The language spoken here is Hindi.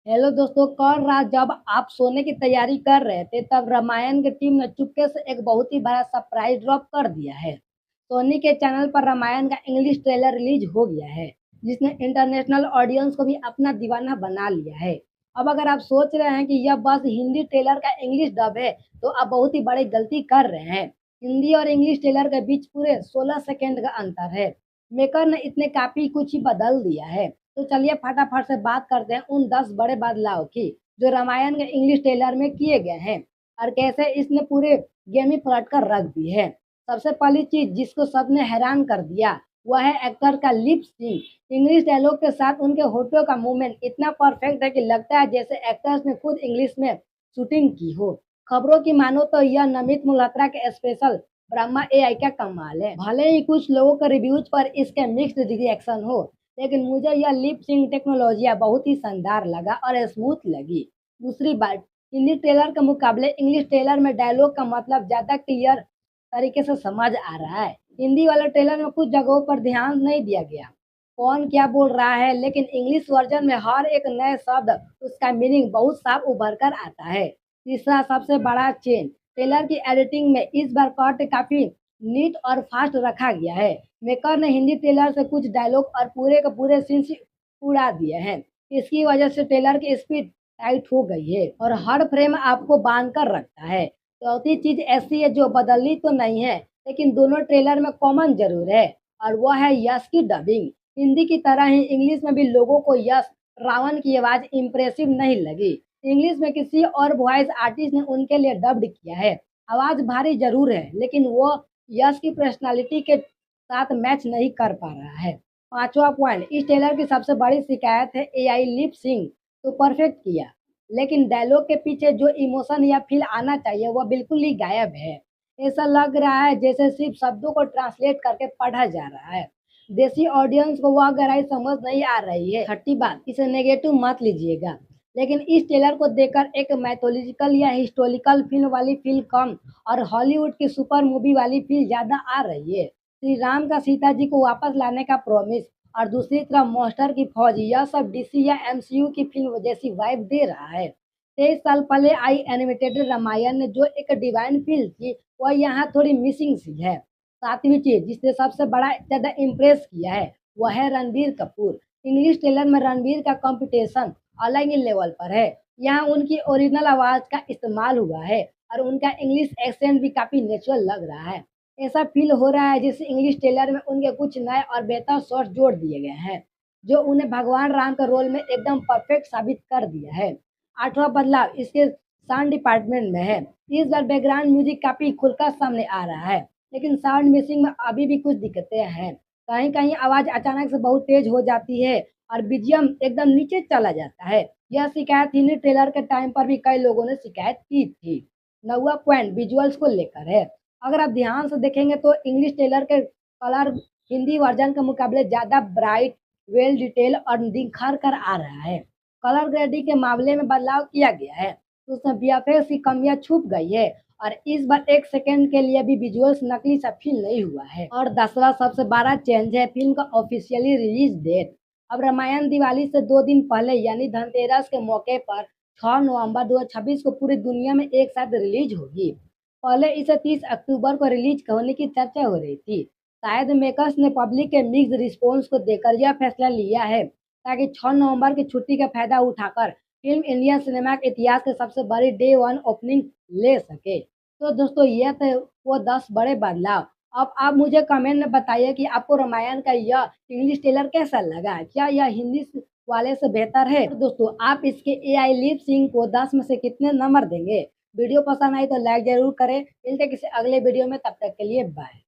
हेलो दोस्तों, कल रात जब आप सोने की तैयारी कर रहे थे तब रामायण की टीम ने चुपके से एक बहुत ही बड़ा सरप्राइज ड्रॉप कर दिया है। सोनी के चैनल पर रामायण का इंग्लिश ट्रेलर रिलीज हो गया है, जिसने इंटरनेशनल ऑडियंस को भी अपना दीवाना बना लिया है। अब अगर आप सोच रहे हैं कि यह बस हिंदी ट्रेलर का इंग्लिश डब है, तो आप बहुत ही बड़ी गलती कर रहे हैं। हिंदी और इंग्लिश ट्रेलर के बीच पूरे 16 सेकेंड का अंतर है। मेकर ने इतने काफी कुछ ही बदल दिया है। तो चलिए फटाफट से बात करते हैं उन 10 बड़े बदलाव की, जो रामायण के इंग्लिश ट्रेलर में किए गए हैं और कैसे इसने पूरे गेम ही पलट कर रख दी है। सबसे पहली चीज जिसको सबने हैरान कर दिया, वह है एक्टर का लिप सिंक। इंग्लिश डायलॉग के साथ उनके होठों का मूवमेंट इतना परफेक्ट है कि लगता है जैसे एक्टर्स ने खुद इंग्लिश में शूटिंग की हो। खबरों की मानो तो यह नमित मल्होत्रा के स्पेशल ब्रह्मा एआई का कमाल है। भले ही कुछ लोगों के रिव्यूज पर इसके मिक्स्ड रिएक्शन हो, लेकिन मुझे यह लिप सिंक टेक्नोलॉजी बहुत ही शानदार लगा और स्मूथ लगी। दूसरी बात, हिंदी ट्रेलर के मुकाबले इंग्लिश ट्रेलर में डायलॉग का मतलब ज़्यादा क्लियर तरीके से समझ आ रहा है। हिंदी वाले ट्रेलर में कुछ जगहों पर ध्यान नहीं दिया गया, कौन क्या बोल रहा है, लेकिन इंग्लिश वर्जन में हर एक नए शब्द उसका मीनिंग बहुत साफ उभर कर आता है। तीसरा सबसे बड़ा चेंज, ट्रेलर की एडिटिंग में इस बार कट काफ़ी नीट और फास्ट रखा गया है। मेकर ने हिंदी ट्रेलर से कुछ डायलॉग और पूरे के पूरे सीन्स उड़ा दिए हैं। इसकी वजह से ट्रेलर की स्पीड टाइट हो गई है और हर फ्रेम आपको बांध कर रखता है। चौथी चीज ऐसी है जो बदलनी तो नहीं है, लेकिन दोनों ट्रेलर में कॉमन जरूर है, और वो है यश की डबिंग। हिंदी की तरह ही इंग्लिश में भी लोगों को यश रावण की आवाज इम्प्रेसिव नहीं लगी। इंग्लिश में किसी और वॉइस आर्टिस्ट ने उनके लिए डब्ड किया है। आवाज भारी जरूर है, लेकिन वो यश की पर्सनालिटी के साथ मैच नहीं कर पा रहा है। पांचवा पॉइंट, इस ट्रेलर की सबसे बड़ी शिकायत है एआई लिप सिंक तो परफेक्ट किया, लेकिन डायलॉग के पीछे जो इमोशन या फील आना चाहिए वह बिल्कुल ही गायब है। ऐसा लग रहा है जैसे सिर्फ शब्दों को ट्रांसलेट करके पढ़ा जा रहा है। देसी ऑडियंस को वह गहराई समझ नहीं आ रही है। छठी बात, इसे नेगेटिव मत लीजिएगा, लेकिन इस ट्रेलर को देखकर एक मैथोलॉजिकल या हिस्टोरिकल फिल्म वाली फील कम और हॉलीवुड की सुपर मूवी वाली फील ज्यादा आ रही है। श्री राम का सीता जी को वापस लाने का प्रॉमिस और दूसरी तरफ मॉन्स्टर की फौज, यह सब डीसी या एमसीयू की फिल्म जैसी वाइब दे रहा है। 23 साल पहले आई एनिमेटेड रामायण ने जो एक डिवाइन फील थी, वह यहाँ थोड़ी मिसिंग सी है। सातवीं चीज जिसने सबसे बड़ा ज्यादा इम्प्रेस किया है, वह है रणबीर कपूर। इंग्लिश ट्रेलर में रणबीर का कंपटीशन अलग ही लेवल पर है। यहाँ उनकी ओरिजिनल आवाज का इस्तेमाल हुआ है और उनका इंग्लिश एक्सेंट भी काफी नेचुरल लग रहा है। ऐसा फील हो रहा है जैसे इंग्लिश ट्रेलर में उनके कुछ नए और बेहतर शॉट्स जोड़ दिए गए हैं, जो उन्हें भगवान राम के रोल में एकदम परफेक्ट साबित कर दिया है। आठवां बदलाव इसके साउंड डिपार्टमेंट में है। इस बार बैकग्राउंड म्यूजिक काफी खुलकर सामने आ रहा है, लेकिन साउंड मिक्सिंग में अभी भी कुछ दिक्कतें हैं। कहीं कहीं आवाज अचानक से बहुत तेज हो जाती है और बीजीएम एकदम नीचे चला जाता है। यह शिकायत हिंदी ट्रेलर के टाइम पर भी कई लोगों ने शिकायत की थी। नौवा पॉइंट विजुअल्स को लेकर है। अगर आप ध्यान से देखेंगे तो इंग्लिश ट्रेलर के कलर हिंदी वर्जन के मुकाबले ज़्यादा ब्राइट, वेल डिटेल और निखर कर आ रहा है। कलर ग्रेडिंग के मामले में बदलाव किया गया है, तो उसमें वीएफएक्स की कमियां छुप गई है और इस बार एक सेकंड के लिए भी विजुअल्स नकली सा फील नहीं हुआ है। और 10वां सबसे बड़ा चेंज है फिल्म का ऑफिशियली रिलीज डेट। अब रामायण दिवाली से 2 दिन पहले यानी धनतेरस के मौके पर 6 नवंबर 2026 को पूरी दुनिया में एक साथ रिलीज होगी। पहले इसे 30 अक्टूबर को रिलीज होने की चर्चा हो रही थी। शायद मेकर्स ने पब्लिक के मिक्स्ड रिस्पॉन्स को देखकर यह फैसला लिया है, ताकि 6 नवंबर की छुट्टी का फायदा उठाकर फिल्म इंडियन सिनेमा के इतिहास के सबसे बड़ी डे वन ओपनिंग ले सके। तो दोस्तों, ये थे वो 10 बड़े बदलाव। अब आप मुझे कमेंट में बताइए कि आपको रामायण का यह इंग्लिश ट्रेलर कैसा लगा, क्या यह हिंदी वाले से बेहतर है? तो दोस्तों, आप इसके एआई लिप सिंक को 10 में से कितने नंबर देंगे? वीडियो पसंद आई तो लाइक जरूर करें। मिलते हैं किसी अगले वीडियो में, तब तक के लिए बाय।